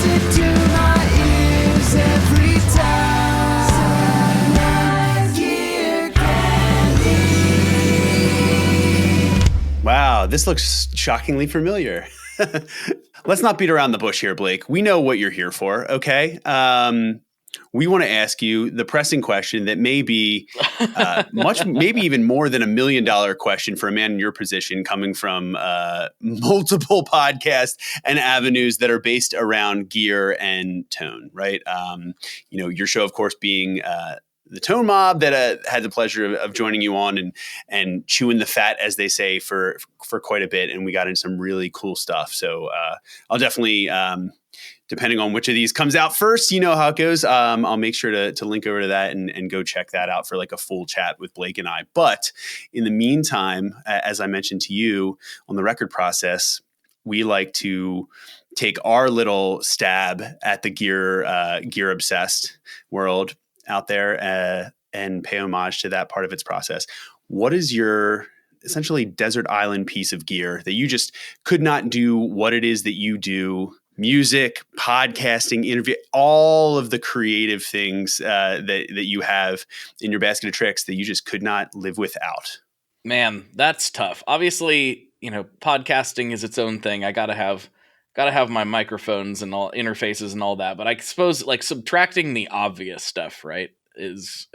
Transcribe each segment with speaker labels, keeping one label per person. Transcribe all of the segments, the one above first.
Speaker 1: music to my ears every time. Gear candy.
Speaker 2: Wow, this looks shockingly familiar. Let's not beat around the bush here, Blake. We know what you're here for, okay? We want to ask you the pressing question that may be maybe even more than $1 million question for a man in your position, coming from multiple podcasts and avenues that are based around gear and tone, right? Your show, of course, being the Tone Mob that had the pleasure of joining you on and chewing the fat, as they say, for quite a bit. And we got into some really cool stuff. So I'll definitely, depending on which of these comes out first, you know how it goes. I'll make sure to link over to that and go check that out for like a full chat with Blake and I. But in the meantime, as I mentioned to you on the record process, we like to take our little stab at the gear obsessed world out there and pay homage to that part of its process. What is your essentially desert island piece of gear that you just could not do what it is that you do? Music, podcasting, interview, all of the creative things that you have in your basket of tricks that you just could not live without.
Speaker 3: Man, that's tough. Obviously, podcasting is its own thing. I gotta have my microphones and all interfaces and all that. But I suppose like subtracting the obvious stuff, right, is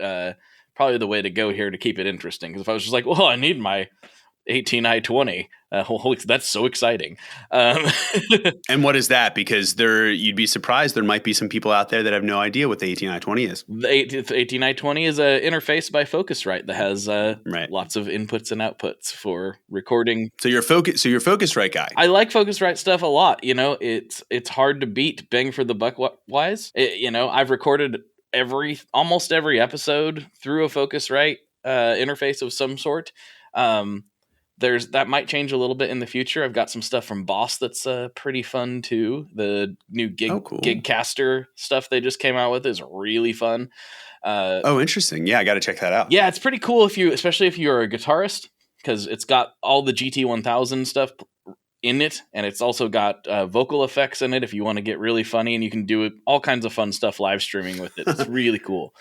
Speaker 3: probably the way to go here to keep it interesting. Because if I was just like, well, I need my 18i20. That's so exciting.
Speaker 2: And what is that? Because you'd be surprised. There might be some people out there that have no idea what the 18i20 is.
Speaker 3: The 18i20 is an interface by Focusrite that has lots of inputs and outputs for recording.
Speaker 2: So you're Focusrite guy.
Speaker 3: I like Focusrite stuff a lot. It's hard to beat bang for the buck wise. I've recorded almost every episode through a Focusrite interface of some sort. That might change a little bit in the future. I've got some stuff from Boss that's pretty fun too. The new Gigcaster stuff they just came out with is really fun.
Speaker 2: Interesting. Yeah, I got to check that out.
Speaker 3: Yeah, it's pretty cool especially if you're a guitarist, because it's got all the GT1000 stuff in it, and it's also got vocal effects in it if you want to get really funny, and you can do all kinds of fun stuff live streaming with it. It's really cool.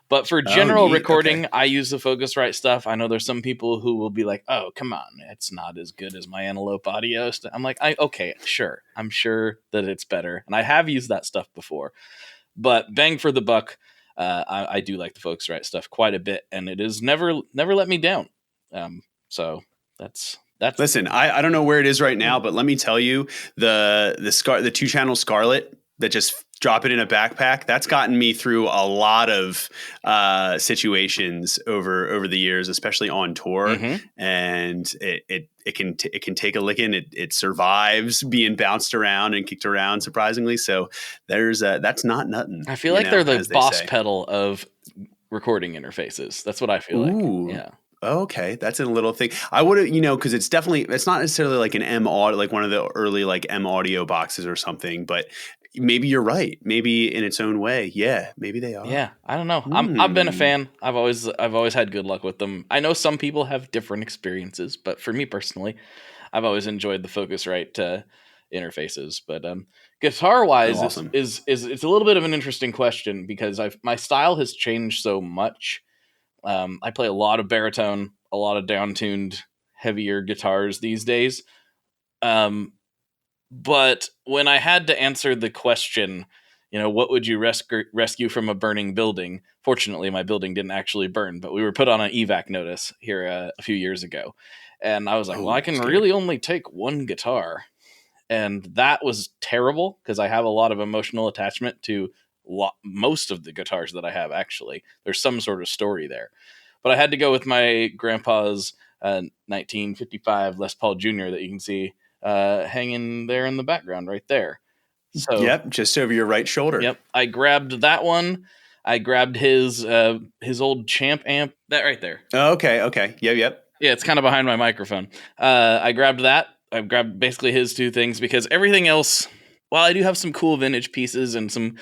Speaker 3: But for general recording, I use the Focusrite stuff. I know there's some people who will be like, oh, come on, it's not as good as my Antelope Audio stuff. I'm like, okay, sure. I'm sure that it's better. And I have used that stuff before. But bang for the buck, I do like the Focusrite stuff quite a bit, and it has never let me down. So that's
Speaker 2: Listen, I don't know where it is right now, but let me tell you, the 2-channel Scarlett that just drop it in a backpack, that's gotten me through a lot of situations over the years, especially on tour. Mm-hmm. And it can take a licking. It survives being bounced around and kicked around, surprisingly. So that's not nothing.
Speaker 3: I feel like they're the Boss pedal of recording interfaces. That's what I feel like. Yeah.
Speaker 2: Okay, that's a little thing. I would have, because it's not necessarily like an M audio, like one of the early like M audio boxes or something, but maybe you're right. Maybe in its own way. Yeah, maybe they are.
Speaker 3: Yeah, I don't know. I've been a fan. I've always had good luck with them. I know some people have different experiences, but for me personally, I've always enjoyed the Focusrite interfaces. But guitar wise, awesome. is it's a little bit of an interesting question because my style has changed so much. I play a lot of baritone, a lot of down-tuned, heavier guitars these days. But when I had to answer the question, what would you rescue from a burning building? Fortunately, my building didn't actually burn, but we were put on an evac notice here a few years ago. And I was like, I can really only take one guitar. And that was terrible because I have a lot of emotional attachment to most of the guitars that I have, actually. There's some sort of story there. But I had to go with my grandpa's 1955 Les Paul Jr. that you can see hanging there in the background right there. So,
Speaker 2: yep, just over your right shoulder.
Speaker 3: Yep, I grabbed that one. I grabbed his old Champ amp, that right there.
Speaker 2: Oh, okay. Yep.
Speaker 3: Yeah, it's kind of behind my microphone. I grabbed that. I grabbed basically his two things because everything else, while I do have some cool vintage pieces and some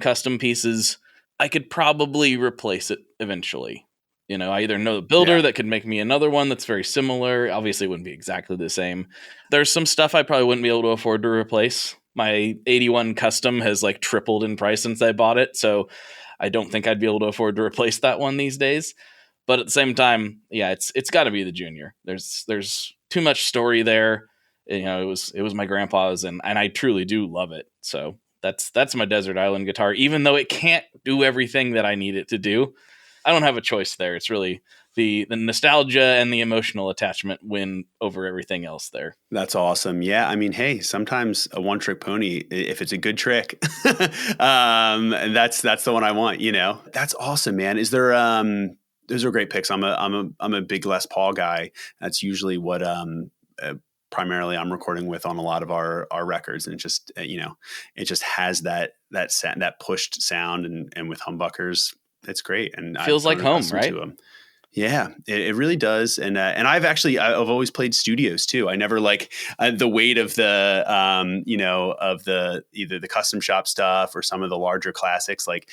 Speaker 3: custom pieces, I could probably replace it eventually. I either know the builder that could make me another one that's very similar. Obviously, it wouldn't be exactly the same. There's some stuff I probably wouldn't be able to afford to replace. my 81 Custom has like tripled in price since I bought it. So I don't think I'd be able to afford to replace that one these days. But at the same time, yeah, it's got to be the Junior. There's too much story there. You know, it was my grandpa's, and I truly do love it. So that's my desert island guitar. Even though it can't do everything that I need it to do, I don't have a choice there. It's really the nostalgia and the emotional attachment win over everything else there.
Speaker 2: That's awesome. Yeah. I mean, hey, sometimes a one trick pony, if it's a good trick, that's the one I want, you know. That's awesome, man. Is there those are great picks. I'm a big Les Paul guy. That's usually what primarily I'm recording with on a lot of our records, and it just it just has that pushed sound, and with humbuckers, it's great, and
Speaker 3: feels like home, right?
Speaker 2: Yeah, it really does. And I've always played studios too. I never like the weight of the of the either the custom shop stuff or some of the larger classics. Like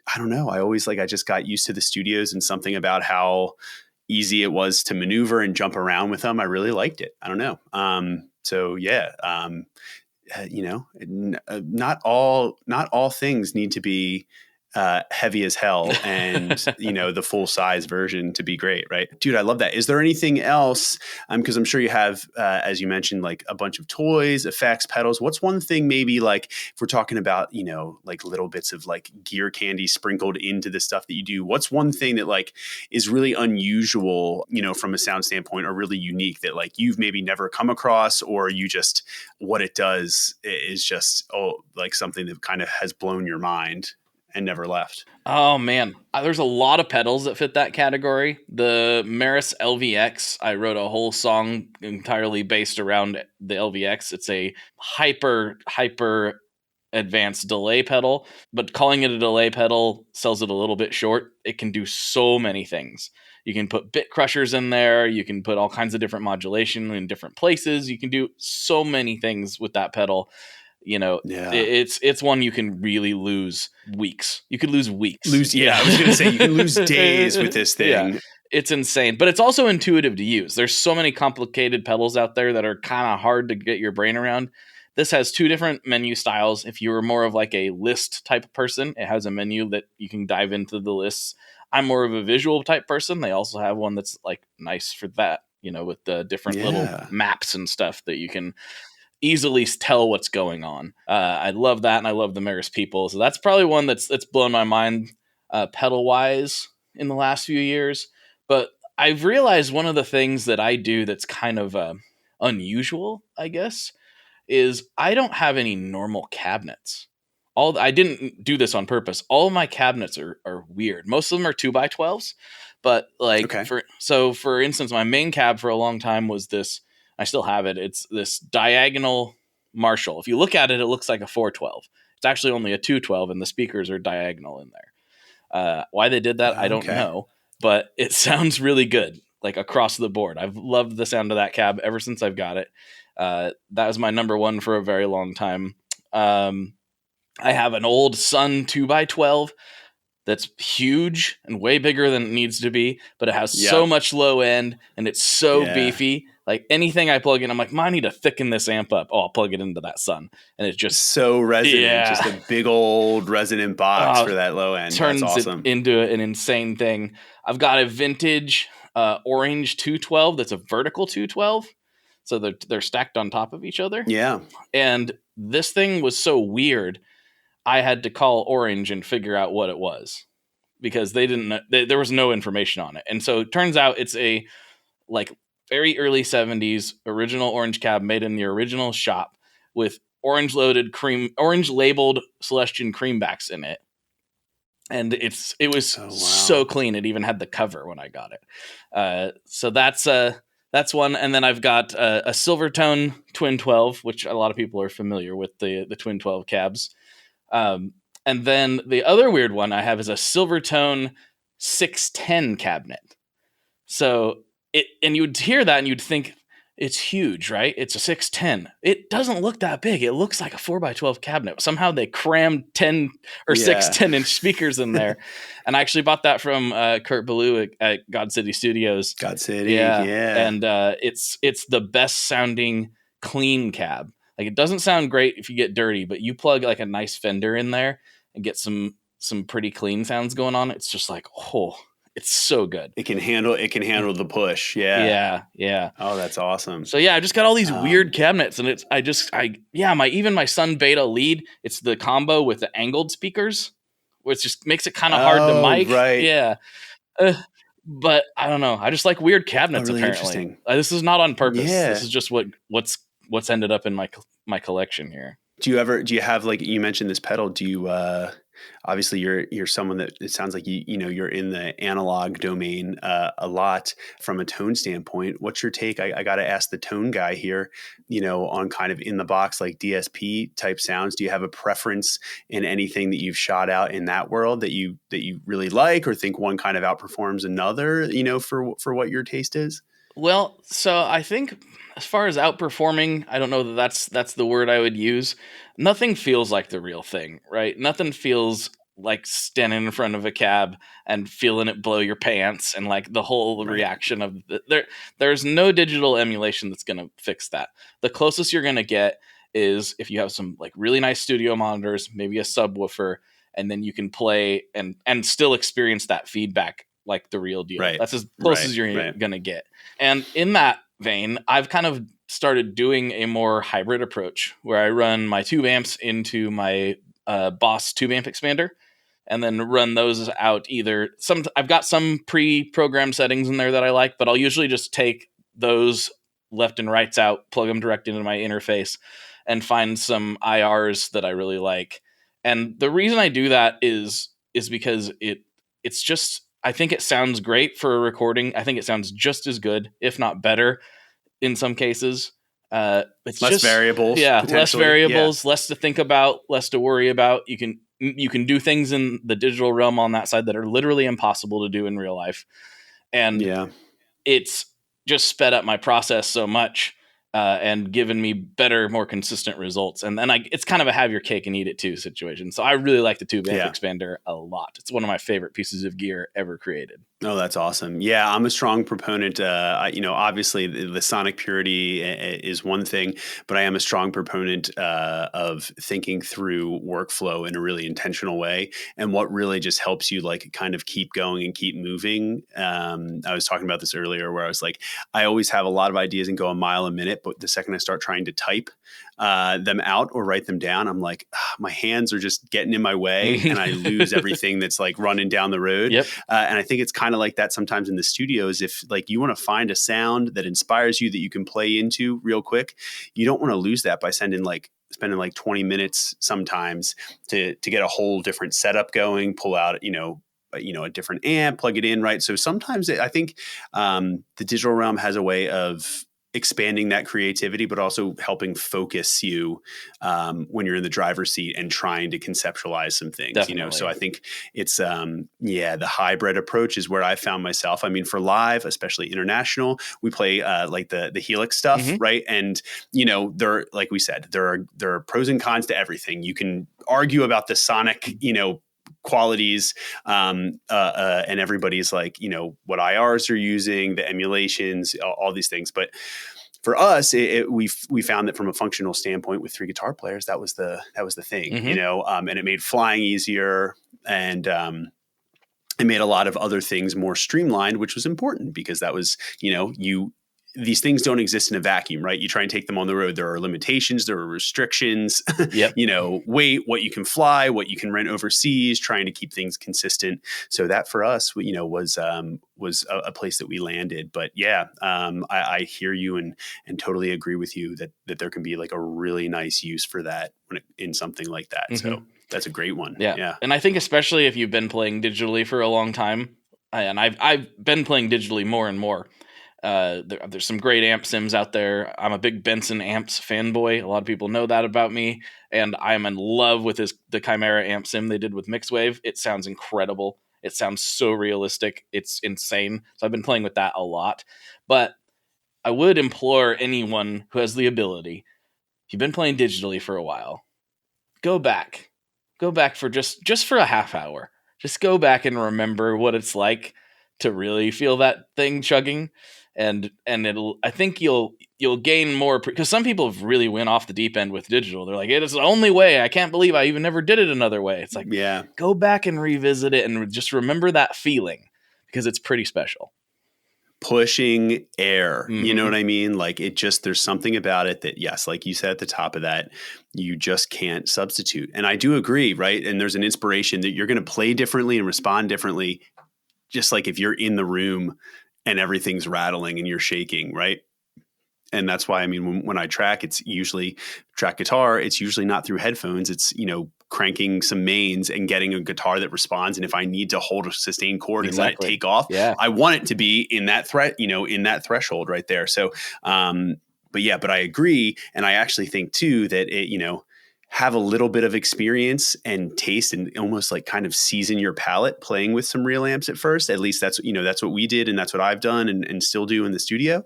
Speaker 2: I don't know. I just got used to the studios, and something about how easy it was to maneuver and jump around with them. I really liked it. I don't know. So yeah, not all things need to be heavy as hell and the full size version to be great, right? Dude, I love that. Is there anything else? Because I'm sure you have, as you mentioned, like a bunch of toys, effects, pedals. What's one thing maybe, like if we're talking about like little bits of like gear candy sprinkled into the stuff that you do, what's one thing that like is really unusual from a sound standpoint, or really unique that like you've maybe never come across, or you just, what it does is just like something that kind of has blown your mind and never left?
Speaker 3: Oh man, there's a lot of pedals that fit that category. The Maris LVX, I wrote a whole song entirely based around the LVX. It's a hyper advanced delay pedal, but calling it a delay pedal sells it a little bit short. It can do so many things. You can put bit crushers in there. You can put all kinds of different modulation in different places. You can do so many things with that pedal.
Speaker 2: Yeah.
Speaker 3: It's one you can really lose weeks. You could lose weeks.
Speaker 2: I was going to say you can lose days with this thing.
Speaker 3: Yeah, it's insane, but it's also intuitive to use. There's so many complicated pedals out there that are kind of hard to get your brain around. This has two different menu styles. If you were more of like a list type of person, it has a menu that you can dive into the lists. I'm more of a visual type person. They also have one that's like nice for that, with the different little maps and stuff that you can easily tell what's going on. I love that, and I love the Maris people. So that's probably one that's blown my mind pedal wise in the last few years. But I've realized one of the things that I do that's kind of unusual, I guess, is I don't have any normal cabinets. I didn't do this on purpose. All of my cabinets are weird. Most of them are 2x12s, but like for instance, my main cab for a long time was this. I still have it. It's this diagonal Marshall. If you look at it, it looks like a 412. It's actually only a 212, and the speakers are diagonal in there. Why they did that, I don't know, but it sounds really good, like across the board. I've loved the sound of that cab ever since I've got it. That was my number one for a very long time. I have an old Sun 2x12 that's huge and way bigger than it needs to be, but it has so much low end, and it's so beefy. Like anything I plug in, I'm like, I need to thicken this amp up. Oh, I'll plug it into that Sun. And it's just
Speaker 2: so resonant. Just a big old resonant box for that low end.
Speaker 3: Turns
Speaker 2: That's awesome.
Speaker 3: it into an insane thing. I've got a vintage orange 212 that's a vertical 212. So they're stacked on top of each other.
Speaker 2: Yeah.
Speaker 3: And this thing was so weird, I had to call Orange and figure out what it was, because there was no information on it. And so it turns out it's a like very early 70s original orange cab made in the original shop with orange labeled Celestion creambacks in it. And it was so clean. It even had the cover when I got it. So that's one. And then I've got a Silvertone Twin 12, which a lot of people are familiar with, the Twin 12 cabs. And then the other weird one I have is a Silvertone 610 cabinet. So and you'd hear that and you'd think it's huge, right? It's a 610. It doesn't look that big. It looks like a 4x12 cabinet. Somehow they crammed 10 or 6 10-inch speakers in there. And I actually bought that from Kurt Ballou at God City Studios.
Speaker 2: God City,
Speaker 3: yeah. And it's the best sounding clean cab. Like, it doesn't sound great if you get dirty, but you plug like a nice Fender in there and get some pretty clean sounds going on. It's just like, oh, it's so good.
Speaker 2: It can handle the push. Yeah.
Speaker 3: Yeah, yeah.
Speaker 2: Oh, that's awesome.
Speaker 3: So yeah, I just got all these
Speaker 2: Um,
Speaker 3: weird cabinets, and my Sun Beta lead. It's the combo with the angled speakers, which just makes it kind of hard to mic.
Speaker 2: Right.
Speaker 3: Yeah, Uh, but I don't know. I just like weird cabinets.
Speaker 2: Really
Speaker 3: Apparently,
Speaker 2: interesting.
Speaker 3: This is not on purpose.
Speaker 2: Yeah.
Speaker 3: This is just what's ended up in my collection here.
Speaker 2: Do you have, like, you mentioned this pedal? Do you obviously you're someone that, it sounds like you're in the analog domain a lot from a tone standpoint. What's your take? I got to ask the tone guy here, on kind of in the box, like DSP type sounds. Do you have a preference in anything that you've shot out in that world that you really like, or think one kind of outperforms another, for what your taste is?
Speaker 3: Well, so I think as far as outperforming, I don't know that that's the word I would use. Nothing feels like the real thing, right? Nothing feels like standing in front of a cab and feeling it blow your pants, and like the whole reaction of there's no digital emulation that's going to fix that. The closest you're going to get is if you have some like really nice studio monitors, maybe a subwoofer, and then you can play and still experience that feedback like the real deal.
Speaker 2: Right.
Speaker 3: That's as close as you're going to get. And in that vein, I've kind of started doing a more hybrid approach where I run my tube amps into my Boss tube amp expander, and then run those out I've got some pre-programmed settings in there that I like, but I'll usually just take those left and rights out, plug them direct into my interface, and find some IRs that I really like. And the reason I do that is because it's just, I think it sounds great for a recording. I think it sounds just as good, if not better, in some cases. It's
Speaker 2: less variables.
Speaker 3: Yeah, less variables,
Speaker 2: yeah.
Speaker 3: less to think about, less to worry about. You can do things in the digital realm on that side that are literally impossible to do in real life. And it's just sped up my process so much, and given me better, more consistent results. And then it's kind of a have your cake and eat it too situation. So I really like the tube amp expander a lot. It's one of my favorite pieces of gear ever created.
Speaker 2: Oh, that's awesome. Yeah, I'm a strong proponent. Obviously the sonic purity is one thing, but I am a strong proponent of thinking through workflow in a really intentional way. And what really just helps you like kind of keep going and keep moving. I was talking about this earlier where I was like, I always have a lot of ideas and go a mile a minute, but the second I start trying to type them out or write them down, I'm like, my hands are just getting in my way and I lose everything that's like running down the road.
Speaker 3: Yep.
Speaker 2: And I think it's kind of like that sometimes in the studios. If like you want to find a sound that inspires you that you can play into real quick, you don't want to lose that by spending like 20 minutes sometimes to get a whole different setup going, pull out, a different amp, plug it in. Right. So sometimes I think the digital realm has a way of expanding that creativity, but also helping focus you when you're in the driver's seat and trying to conceptualize some things.
Speaker 3: Definitely.
Speaker 2: So I think it's the hybrid approach is where I found myself. I mean, for live, especially international, we play like the Helix stuff, right? And there, like we said, there are pros and cons to everything. You can argue about the sonic, qualities, and everybody's like, what IRs are using, the emulations, all these things. But for us, we found that from a functional standpoint with 3 guitar players, that was the thing, and it made flying easier, and it made a lot of other things more streamlined, which was important because that was, these things don't exist in a vacuum, right? You try and take them on the road. There are limitations, there are restrictions, weight, what you can fly, what you can rent overseas, trying to keep things consistent. So that for us, was a place that we landed. But I hear you and totally agree with you that there can be like a really nice use for that in something like that. So that's a great one. Yeah.
Speaker 3: And I think especially if you've been playing digitally for a long time, and I've been playing digitally more and more. There's some great amp sims out there. I'm a big Benson amps fanboy. A lot of people know that about me, and I'm in love with the Chimera amp sim they did with Mixwave. It sounds incredible. It sounds so realistic. It's insane. So I've been playing with that a lot. But I would implore anyone who has the ability, if you've been playing digitally for a while, go back for just for a half hour. Just go back and remember what it's like to really feel that thing chugging. and I think you'll gain more, because some people have really went off the deep end with digital. They're like, it is the only way. I can't believe I even never did it another way. It's like,
Speaker 2: Yeah.
Speaker 3: go back and revisit it and just remember that feeling, because it's pretty special.
Speaker 2: Pushing air. You know
Speaker 3: Mhm.
Speaker 2: what I mean? Like there's something about it that, yes, like you said at the top of that, you just can't substitute. And I do agree, right? And there's an inspiration that you're going to play differently and respond differently, just like if you're in the room and everything's rattling and you're shaking, right? And that's why, I mean, when I track guitar, it's usually not through headphones. It's, cranking some mains and getting a guitar that responds. And if I need to hold a sustained chord and let it take off, I want it to be in that in that threshold right there. So, but I agree. And I actually think too that it, have a little bit of experience and taste and almost like kind of season your palate playing with some real amps at first. At least that's what we did. And that's what I've done and still do in the studio.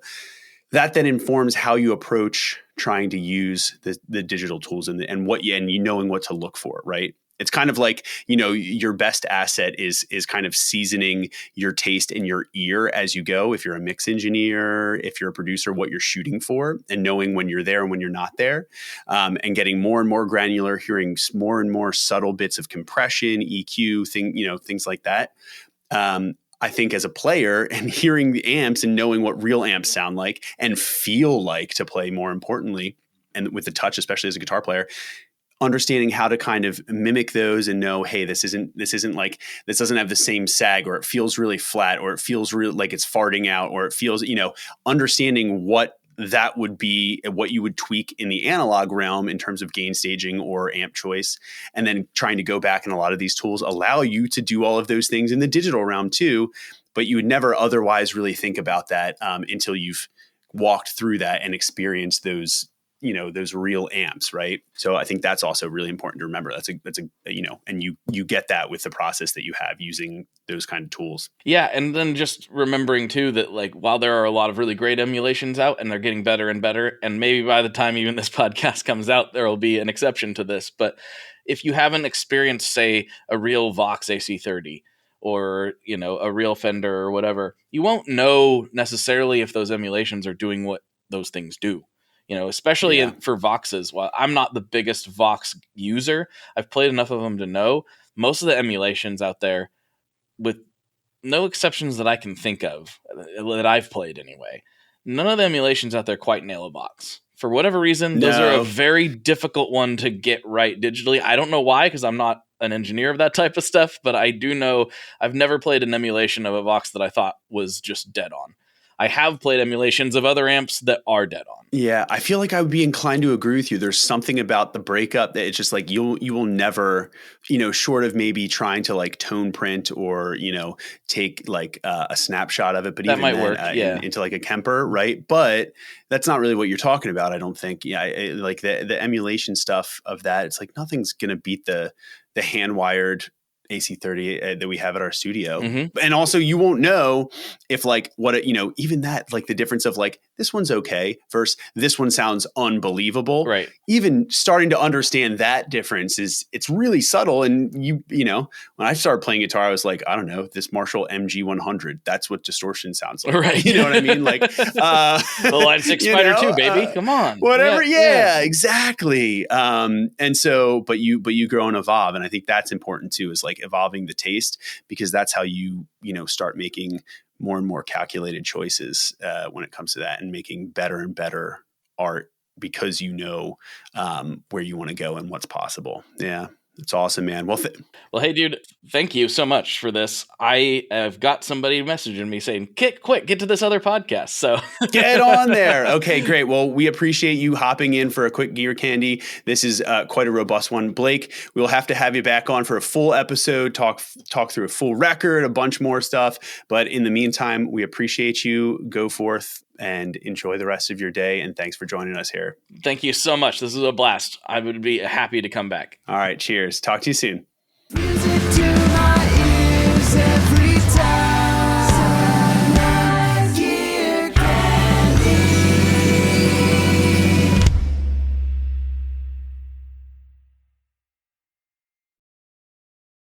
Speaker 2: That then informs how you approach trying to use the digital tools and knowing what to look for, right? It's kind of like, your best asset is kind of seasoning your taste and your ear as you go. If you're a mix engineer, if you're a producer, what you're shooting for, and knowing when you're there and when you're not there, and getting more and more granular, hearing more and more subtle bits of compression, EQ, things like that. I think as a player and hearing the amps and knowing what real amps sound like and feel like to play, more importantly, and with the touch, especially as a guitar player, understanding how to kind of mimic those and know, hey, this isn't like, this doesn't have the same sag, or it feels really flat, or it feels really like it's farting out, or it feels, understanding what that would be, what you would tweak in the analog realm in terms of gain staging or amp choice. And then trying to go back, and a lot of these tools allow you to do all of those things in the digital realm too, but you would never otherwise really think about that until you've walked through that and experienced those real amps, right? So I think that's also really important to remember. That's and you get that with the process that you have using those kind of tools.
Speaker 3: Yeah, and then just remembering too that, like, while there are a lot of really great emulations out and they're getting better and better, and maybe by the time even this podcast comes out, there will be an exception to this, but if you haven't experienced, say, a real Vox AC30 or, a real Fender or whatever, you won't know necessarily if those emulations are doing what those things do. Especially for Voxes. While I'm not the biggest Vox user, I've played enough of them to know most of the emulations out there, with no exceptions that I can think of, that I've played anyway, none of the emulations out there quite nail a Vox. For whatever reason, those are a very difficult one to get right digitally. I don't know why, because I'm not an engineer of that type of stuff, but I do know I've never played an emulation of a Vox that I thought was just dead on. I have played emulations of other amps that are dead on.
Speaker 2: Yeah, I feel like I would be inclined to agree with you. There's something about the breakup that it's just like you will never, short of maybe trying to like tone print or, take like a snapshot of it, but
Speaker 3: that
Speaker 2: even
Speaker 3: might
Speaker 2: then,
Speaker 3: work,
Speaker 2: into like a Kemper, right? But that's not really what you're talking about, I don't think. Yeah, like the emulation stuff of that, it's like nothing's gonna beat the hand wired AC30 that we have at our studio.
Speaker 3: Mm-hmm.
Speaker 2: And also you won't know if like even that, like the difference of like, this one's okay versus this one sounds unbelievable.
Speaker 3: Right.
Speaker 2: Even starting to understand that difference it's really subtle. And when I started playing guitar, I was like, I don't know, this Marshall MG100, that's what distortion sounds like.
Speaker 3: Right.
Speaker 2: You know what I mean? Like,
Speaker 3: the Line 6 Spider 2, baby. Come on.
Speaker 2: Whatever. Yeah, exactly. And so, but you grow and evolve. And I think that's important too, is like evolving the taste, because that's how you start making more and more calculated choices when it comes to that, and making better and better art, because where you want to go and what's possible. Yeah. It's awesome, man. Well,
Speaker 3: hey, dude, thank you so much for this. I have got somebody messaging me saying, "Quick, get to this other podcast." So
Speaker 2: get on there. Okay, great. Well, we appreciate you hopping in for a quick Gear Candy. This is quite a robust one. Blake, we'll have to have you back on for a full episode, talk through a full record, a bunch more stuff. But in the meantime, we appreciate you. Go forth and enjoy the rest of your day. And thanks for joining us here.
Speaker 3: Thank you so much. This is a blast. I would be happy to come back.
Speaker 2: All right. Cheers. Talk to you soon.
Speaker 1: Music to my